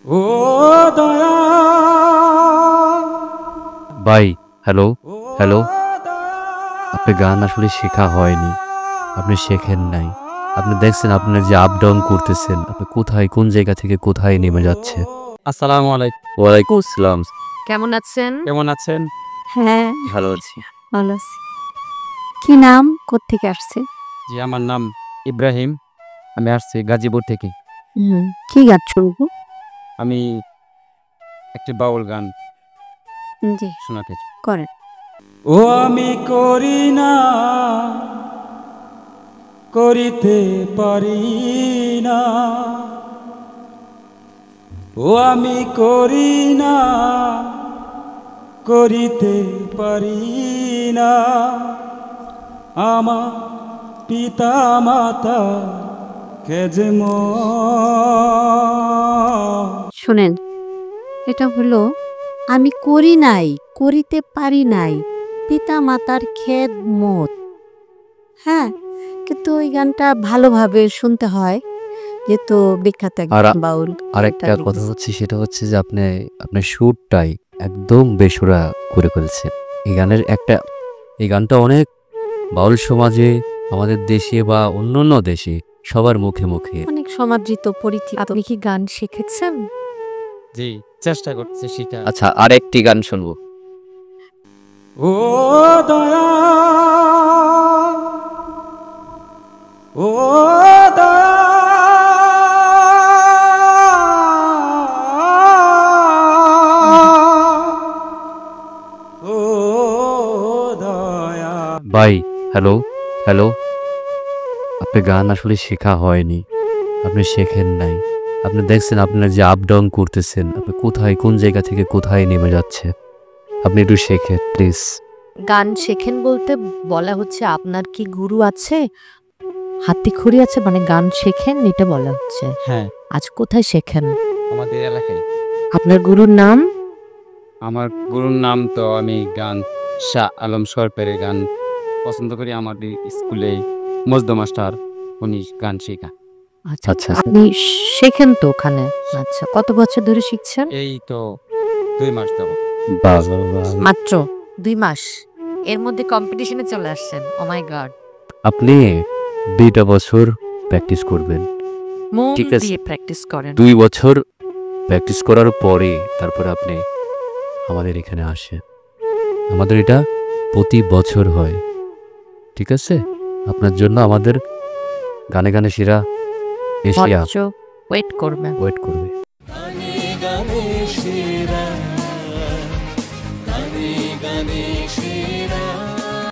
ও দয়া ভাই hello hello আপনি গান আসলে শেখা হয়নি, আপনি শেখেন নাই। আপনি দেখছেন আপনার যে আপ ডাউন করতেছেন, আপনি কোথায় কোন জায়গা থেকে কোথায় নেমে যাচ্ছে। আসসালামু আলাইকুম। ওয়ালাইকুম আসসালাম। কেমন আছেন? কেমন আছেন? হ্যাঁ, ভালো আছি। ভালো আছি। কি নাম? কোত্থেকে আসছে? জি, আমার নাম ইব্রাহিম। আমি আসছি গাজীপুর থেকে। কি গান শুনবো? আমি একটি বাউল গান জি, শোনাতে চাই। করেন। ও আমি করি না, করিতে পারি না। ও আমি করি না, করিতে পারি না। আমার পিতা মাতা কেজম শোনেন, এটা হলো আমি করি নাই, করিতে পারি নাই, পিতা মাতার খেদমত। হ্যাঁ, কিন্তু ওই গানটা ভালোভাবে শুনতে হয়, যেহেতু বিখ্যাত আর একজন বাউল। আরেকটা এটা কথা লিখেছে। হচ্ছে, সেটা হচ্ছে যে আপনার সুরটাই একদম বেসুরা করে ফেলছেন। এই গানটা অনেক বাউল সমাজে, আমাদের দেশে বা অন্যান্য দেশে সবার মুখে মুখে। অনেক সমাদৃত পরিচিত। আপনি কি গান শিখেছেন? জি, চেষ্টা করছি সেটা। আচ্ছা, আরেকটি গান শুনবো। ও দয়া, ও দয়া, ও দয়া। ভাই হ্যালো হ্যালো আপনি গান আসলে শেখা হয়নি, আপনি শেখেন নাই। আপনি দেখছেন আপনার যে আপ ডাউন করতেছেন, আপনি কোথায় কোন জায়গা থেকে কোথায় নেমে যাচ্ছে। আপনি একটু শেখেন প্লিজ। গান শেখেন বলতে বলা হচ্ছে আপনার কি গুরু আছে? হাতেখড়ি আছে, মানে গান শেখেন এটা বলা হচ্ছে। হ্যাঁ, আজ কোথায় শেখেন? আমাদের এলাকায়। আপনার গুরুর নাম? আমার গুরুর নাম তো আমি গান শাহ আলম সরকারের গান পছন্দ করি। আমাদের স্কুলে মজদু মাস্টার উনি গান শেখা। আচ্ছা, আচ্ছা, আপনি শেখেন তো ওখানে? আচ্ছা, কত বছর ধরে শিখছেন? এই তো 2 মাস যাবত। বাহ বাহ বাহ। মাত্র 2 মাস। এর মধ্যে কম্পিটিশনে চলে আসছেন। ও মাই গড। আপনি 2টা বছর প্র্যাকটিস করবেন, মন ঠিক আছে? দিয়ে প্র্যাকটিস করেন। 2 বছর প্র্যাকটিস করার পরে তারপরে আপনি আমাদের এখানে আসেন। আমাদের এটা প্রতি বছর হয়, ঠিক আছে? আপনার জন্য আমাদের গানে গানে সেরা এশিয়া মঞ্চ ওয়েট করবেন। ওয়েট করবে। গানে গানে সেরা, গানে গানে সেরা।